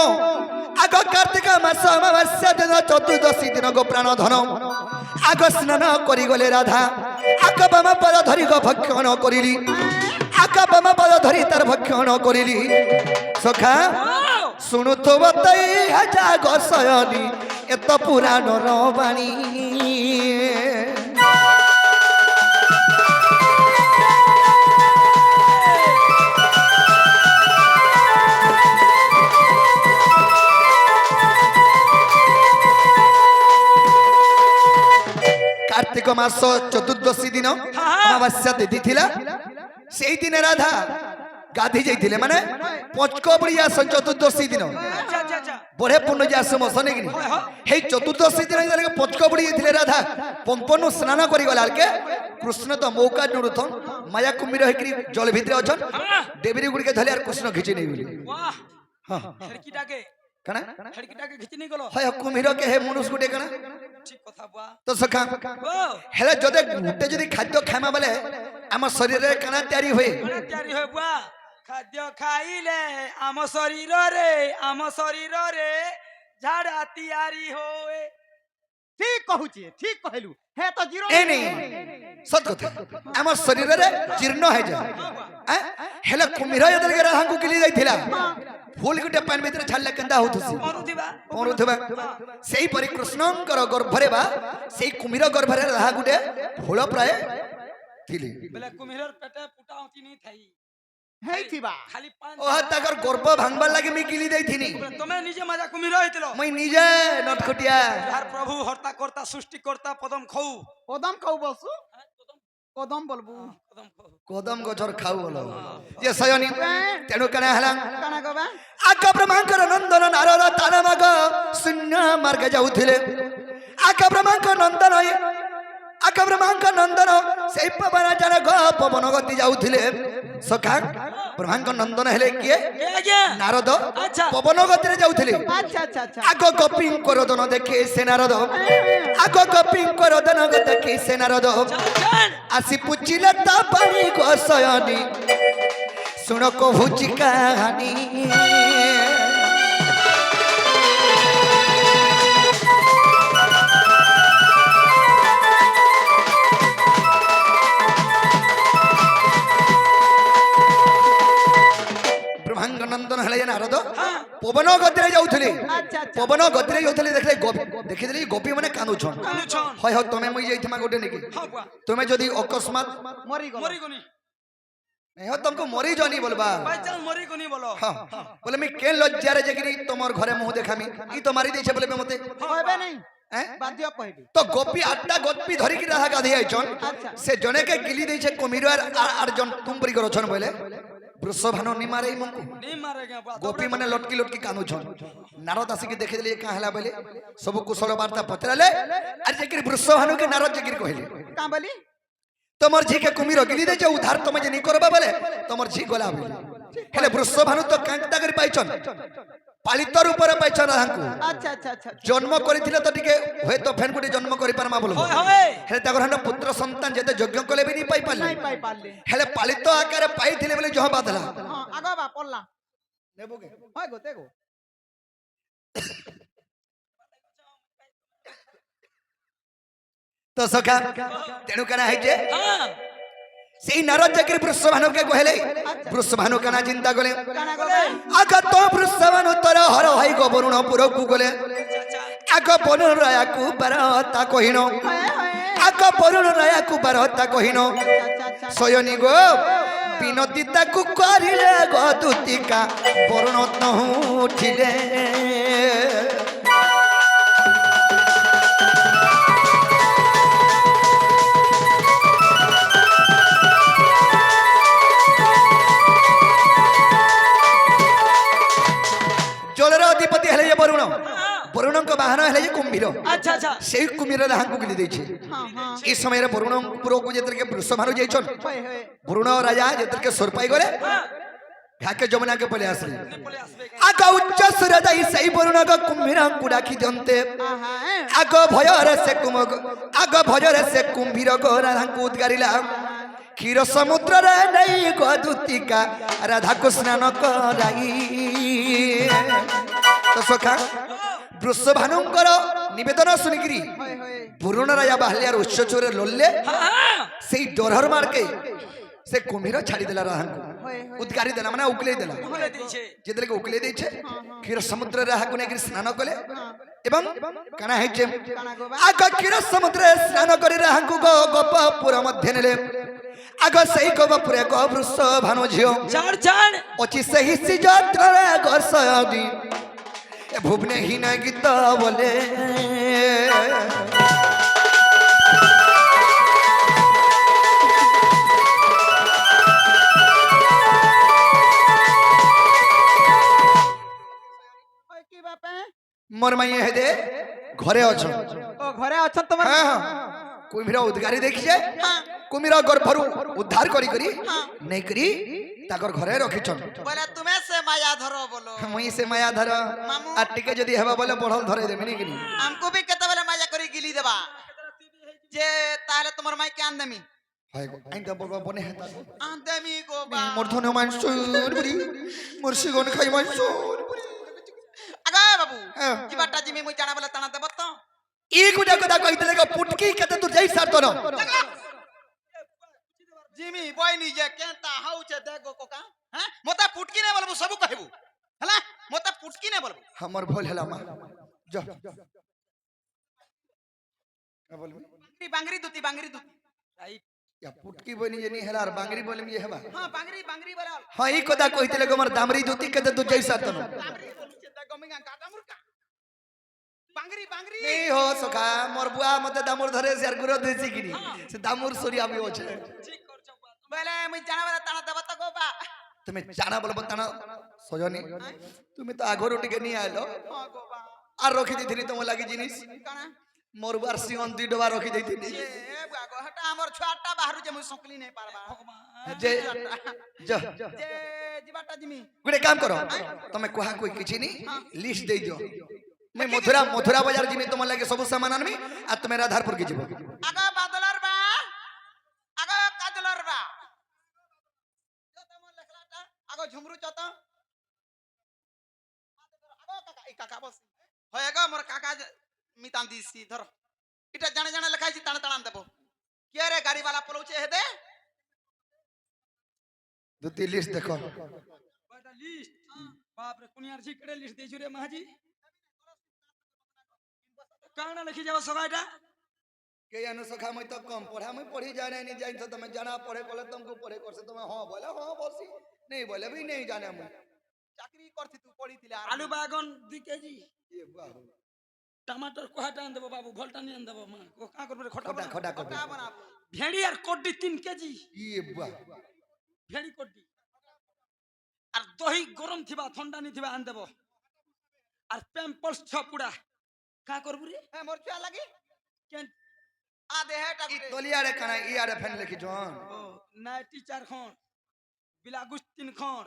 আগ কার্তিক মাস অমাবস্যা দিন চতুর্দশী দিন গো প্রাণ ধন আগ স্নান করি গলে রাধা আগ বাম পদ ধরি গো ভক্ষণ করিলি আগ বাম পদ ধরি তার ভক্ষণ করিলি সখা শুণু তো বতাই হাজা গো সয়নি এত পুরাণর বাণী কার্তিক মাস চতুর্দশী দিন অমাবস্যা তিথি ଥିଲା সেই দিনে রাধা গাধি যাইଥିଲେ মানে পঞ্চকবড়ি আসন চতুর্দশী দিন আচ্ছা আচ্ছা আচ্ছা বড়ে পুণ্য যে আসম অসনে কিনি সেই চতুর্দশী দিন পঞ্চকবড়ি যাইଥିଲେ রাধা পম্পন স্নান করি গলালকে কৃষ্ণ তো মৌকা নুড়ুথন মায়া কুম্ভীর হইকি জল ভিতরে অছন দেবী গুড়িকে ধরে আর কৃষ্ণ ঘিচি নেই বলি বাহ হ্যাঁ হেড়কিটাকে কানা হেড়কিটাকে খিচি নি গলো হয় কুম্ভীর কে হে মনুষ গুটে কানা ঠিক কথা বুয়া তো সখা ও হেলে যদি গুটে যদি খাদ্য খাইমা বেলে আমার শরীরে কানা তৈরি হয়ে মানে তৈরি হয় বুয়া খাদ্য খাইলে ଆମ ଶରୀରରେ ଝାଡା ତିଆରି ହୋଏ ঠিক কহুছি ঠিক কহিলু হে তো জিরো এই নেই সত কথা আমার শরীরে জীর্ণ হয়ে যায় হেলে কুম্ভীর যেদিকে রাধাঙ্কু গিলি যাইଥିଲା ফুল গুটে পানি ভিতরে ছাড়লে কেন্দা হউথুছি পড়ুথিবা সেই পরি কৃষ্ণঙ্কর গর্ভরে বা সেই কুম্ভীর গর্ভরে রাধা গুটে ফুল প্রায় ଥିଲେ বেলে কুমিরর পেটে ফুটা হতি নি থাই ହେଇଥିବା ଖାଲି ପାନ୍ ওহ তাকর গর্ব ভাঙবার লাগে আমি গিলি দেইথিনি তুমি নিজে মাজা কুমির হইতিল মই নিজে নটখটিয়া আর প্রভু হর্তা কর্তা সৃষ্টি কর্তা পদম খৌ কদম খাও বসু কদম বলবু পদম খৌ কদম গছর খাও বলো যে সয়নি তেণু কেন হেলাম কানা গবা আগ ব্রহ্মাঙ্কর নন্দন নারদ তানমগ শূন্য মার্গে যাউথিলে আগ ব্রহ্মাঙ্ক নন্দন আগ ব্রহ্মাঙ্ক নন্দন সেই পবন জন গ পবন গতি যাউথিলে সখা ব্রহ্মাঙ্ক নন্দন হেলে কিয়ে এ আজ্ঞা নারদ আচ্ছা। পবন গতিরে যাউথিলে আচ্ছা আচ্ছা আচ্ছা আগ গোপীঙ্ক রোদন দেখে সে নারদ আগ গোপীঙ্ক রোদন দেখে সে নারদ জান আসি পুচিলে তা পানি গোসয়নি শুনো কহুচি কাহানি ব্রহ্মাঙ্গ নন্দন হেলে নারদ পবন গতিরে যাউথিলে আচ্ছা আচ্ছা পবন গতিরে যাউথিলে দেখলে দেখিদেলি গোপী মানে কান্দুছন কানুছন হয় হয় তুমি মই যাইথিমা গোটে নাকি হ্যাঁ বুয়া তুমি যদি অকস্মাৎ মরি গল মরি গনি হ্যাঁ তুমকো মরি জনি বলবা বাই চাল মরি গনি বলো হ্যাঁ বলে আমি কে লজ্জারে যেগিরি তোমার ঘরে মুহ দেখামি ই তো মারি দিছে বলে মতে কইবে নাই হ্যাঁ বাধ্য কইবি তো গোপী আটটা গোপী ধরিকি রাহা গাধি আইছন আচ্ছা সে জনেকে গিলি দিয়েছে কুমির আর জন তুমপরি করছন বলে বৃষভানু নি মারে মঙ্কু নি মারে গে বুয়া গোপী মানে লটকি লটকি কানুছন নারদ আসিকি দেখি দিলে কা হেলা বলে সব কুশল বার্তা পচরালে আর যেগিরি বৃষভানু কে নারদ যেগিরি কহিলে কা বলি তোমার ঝিকে কুমির গিলি দেছে উদ্ধার তুমি যে নি করবা বলে তোমার ঝি গলা বলে হেলে বৃষভানু তো কাঁকটা করে পাইছন পালিতর উপরে পাইছন রাহাঙ্কু আচ্ছা আচ্ছা আচ্ছা জন্ম করেছিল তো টিকে হয়তো ফেন গুটি জন্ম করি পারমা বলবো হয় হয় হেলে তাকর হান্ড পুত্র সন্তান যেতে যজ্ঞ কলে বি নি পাই পারলে নাই পাই পারলে হেলে পালিত আকারে পাইଥିଲେ বলে জহ বাদলা হ্যাঁ আগবা পড়লা নেবুকে হয় গো তেগো তো সখা তেণু কেনা হইছে হ্যাঁ সেই নারদ জাকির বৃষভানুকে কহেলে বৃষভানু কেনা চিন্তা কলে কানা গবা আগ তো বৃষভানু তোর হর হই গো বরুণপুরকু গলে আচ্ছা আগ বরুণ রায়াকু বারতা কহিন হয় হয় আগ বরুণ রায়াকু বারতা কহিন আচ্ছা আচ্ছা সয়নি গো বিনতি তাকু করিলে গো দুতিকা বরুণ নহু উঠিলে জলের অধিপতি হেলে যে বরুণ বরুণଙ୍କ বাহন হেলে যে কুম্ভীর আচ্ছা আচ্ছা সেই কুম্ভীর রাহাঙ্কু গিলি ଦେଇছে হ্যাঁ হ্যাঁ এই সময়ের বরুণপুরକୁ যেতকে বৃষଭାনু ଯାଇଛନ୍ হয় হয় বরুণ রাজা যেতকে সোর পাই গলে হ্যাঁ ঘাকে যমুনাকে পলে আসলে বলে আসবে আগ উচ্চ সুর যাই সেই বরুণক কুম্ভীরଙ୍କୁ ডাকি দিଅନ୍ତେ আহা আগ ভୟରେ ସେ আগ ভୟରେ ସେ କୁମ୍ଭୀର ଗୋ ରାଧାଙ୍କୁ ଉଦ୍ଗାରିଲା କ୍ଷୀର ସମୁଦ୍ରରେ ନେଇ ଗଦୁତିକା ରାଧାକୁ ସ୍ନାନ କରାଇ ତ ସଖା ବୃଷଭାନୁଙ୍କର ନିବେଦନ ଶୁଣିକିରି হয় হয় ବରୁଣ ରାଜା ବାହାଲିଆର ଉଚ୍ଚଚୋରେ ଲୋଲେ হ্যাঁ সেই ডরহর মার্কে সে কুম্ভীর ছাড়ি দেলা রাহাঙ্কু হয় হয় উদ্গারি দেলা মানে উকলেই দেলা বলে দিয়েছে যেদেরকে উকলেই দিয়েছে ক্ষীর সমুদ্র রাহাকু নেই স্নান কলে এবং কানা হয়েছে কানা গবা আগ ক্ষীর সমুদ্রে স্নান করে রাহাঙ্কু গোপপুর মধ্যে নেলে আগ সেই গোপপুরে গো বৃষ ভানু ঝিও জান জান অচি সেই সিজত্রে গসয়নি ভুবনে হীন গীত বলে হয় কি বাপে মোর মাই হেদে ঘরে অছ ও ঘরে আছেন তোমার হ্যাঁ হ্যাঁ কুমির উদ্গারি দেখিছে কুমির গর্ভরু উদ্ধার করি করি নেই করি তাকর ঘরে রখিছন বলে তুমি সে মায়া ধরো বলো মুই সে মায়া ধর মামু আর টিকে যদি হেবা বলে বড়ল ধরে দেবে নাকি আমকো भी কেতবেলে মায়া করে গিলি দেবা যে তাহলে তোমার মাই কে আনদেমি হয় গো আইন তো বলবা বনে হেতা আনদেমি গো বা মোর ধন মানসুর বুড়ি মোর সিগন খাই মানসুর বুড়ি আগা বাবু হ্যাঁ। জিবাটা জিমি মুই জানা বলে তানা দেব তো ই গুটা কথা কইতে লাগা পুটকি কতে তুই যাই সার তোর জিমি বই নিজে কেনতা হাউছে দেখো কোকা হ্যাঁ মতে পুটকি নে বলবো সব কহিবু হলা মতে পুটকি নে বলবো আমার ভুল হলা মা যা বলবি বাংরি দুতি রাইট या पुटकी बनी जनी हेला और बांगरी बोले ये हेबा हां बांगरी बराल हां ई कदा कहितले गमर दामरी दुती कते तू जैसा तनो बांगरी बोलुचे देखो मिगा काटा मुरका बांगरी नहीं हो सखा मोर बुआ मते दामुर धरे से गुरो देसी किनी से दामुर सोरिया भी होछे ठीक करछो बा बेले मुई जाना वाला ताना देबत को बा তুমি জানা বলবো তানা সজনি তুমি তো আগর উঠে নি আইলো हां गो बा আর রখি দিছিনি তোমার লাগি জিনিস काना মোর বার সিয়ন দুই ডবা রখি দিছিনি ए बुआ गो हटा हमर छुआटा बाहरु जे मुई सकली नहीं पारबा যে জ जे जीवाटा जिमी গুড়ে কাম করো তুমি কোহা কই কিছু নি লিস্ট দেই দিও मैं मथुरा मथुरा बाजार जिमी তোমার লাগে সব সামান আনমি আর তুমি রাধারপুর কি যাব आगा बादलर बा आगा काजलर बा जो तमन लेखलाटा आगो झुमरू चत आगो काका ई काका बस होएगा मोर काका मितान दिसी धर इटा जाने जाने लिखाई छी तान तान देबो के रे गाड़ी वाला पलौचे हेदे দুটি লিস্ট দেখো बाटा लिस्ट बाप रे कुनियार जी केड़े लिस्ट देछु रे महाजी काना लिखि जाओ सगाइटा के अनु सखा मैं तो कम पढ़ा मैं पढ़ी जाने नहीं जाइन तो तुम्हें जाना पड़े बोले तुमको पढ़े कर से तुम्हें हां बोले हां बोलसी नहीं बोले भी नहीं जाने मैं चाकरी करथि तू पढ़ी थिले आलू बागन 2 केजी ये बाबू टमाटर कोहाटा आन देबो बाबू भोल्टा नहीं आन देबो मां को का करबे रे खटा खटा खटा का खटा बनाबो भेड़ी और कोड्डी 3 केजी ये बा भेड़ी कोड्डी और दही गरम थिबा ठंडा नहीं थिबा आन देबो और पैम्पर्स छपुड़ा का करबु रे ए मोर छुआ लागी केन आ दे हे टाक ई तोलिया रे कना ई आरे फैन लिखी जोन ओ नाइटी 4 खंड बिलागुस 3 खंड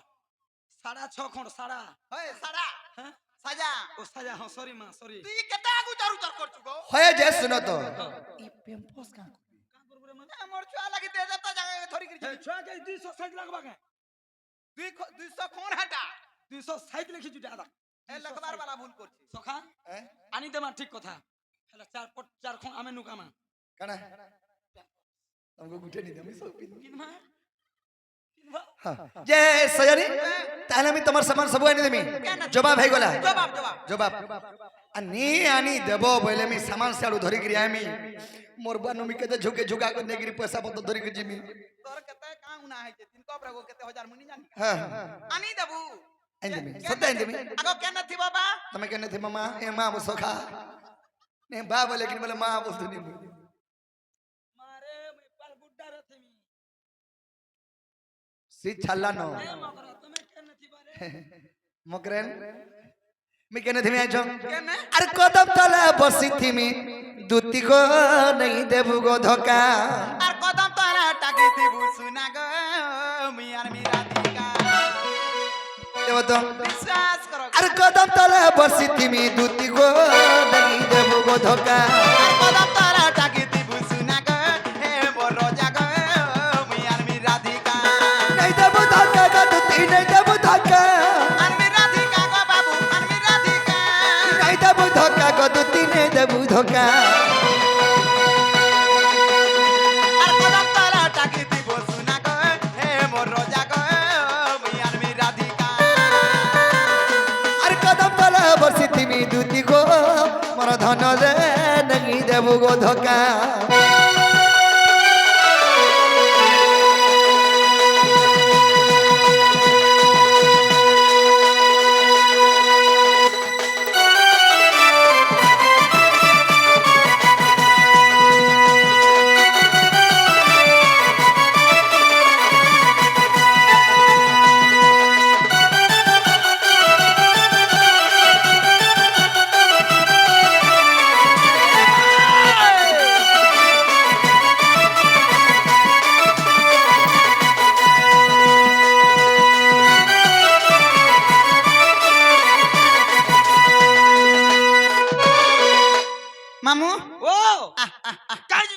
6.5 खंड साड़ा होय सारा हैं साजा ओ साजा हां सॉरी मां सॉरी तू ई केता आगु चारू चार करछु गो होए जे सुनो तो ई पेम्पस का का करबु रे मां ए मोर छुआ लागी दे देता जगह थोड़ी हे कर छुआ के 260 लगबा के 200 कोन हटा 260 लिखि जुटा आदा ए लखबार वाला भूल करछि सखा हैं आनी देमा ठीक कथा हला 4 खंड आमे नुकामा कना तुमको गुटे नहीं दमी सब पी किनमा जे सजनी ताहले मी तमर सामान सब आनी देमी जवाब है गोला जवाब जवाब आनी आनी देबो बोले मी सामान साडू धरि गिरी आमी मोर बानु मी केते झुके झुका के नेगिरी पैसा पत धरि के जिमी तोर केते का उना है जे तिनको प्रगो केते हजार मुनी जानी हां आनी देबू आनी देमी सत्य आनी देमी आगो केना थी बाबा तमे केने थे मामा ए मां मुसखा ने बाबा लेकिन बोले मां बोल दुनी मारे मैं पाल गुड्डा रथमी सी छल्ला नो ए मकरा तुमे केन थी बारे मकरेन मी केने थे मी आजो केने अरे कदम तले बसी थी मी दूती को नहीं देबू गो धोखा आर कदम तोरा टाकी थी बुसुना गो मियार मीरा दिका देबो तो विश्वास करो अरे कदम तले बसी थी मी दूती को नहीं देबू गो धोखा आर कदम तोरा टाकी थी बुसुना गो हे बोरो जागो मियार मीरा दिका नहीं देबू धोखा गो दूती नहीं देबू धोखा आर मीरा दिका गो बाबू आर मीरा दिका नहीं देबू धोखा गो दूती नहीं देबू धोखा आर कदम तोरा टाकी थी बुसुना गो हे बोरो जागो मियार मीरा दिका अरे कदम तले बसी थी मी दूती को मोर धन रे नहीं देबू गो धोखा मामू ओ काज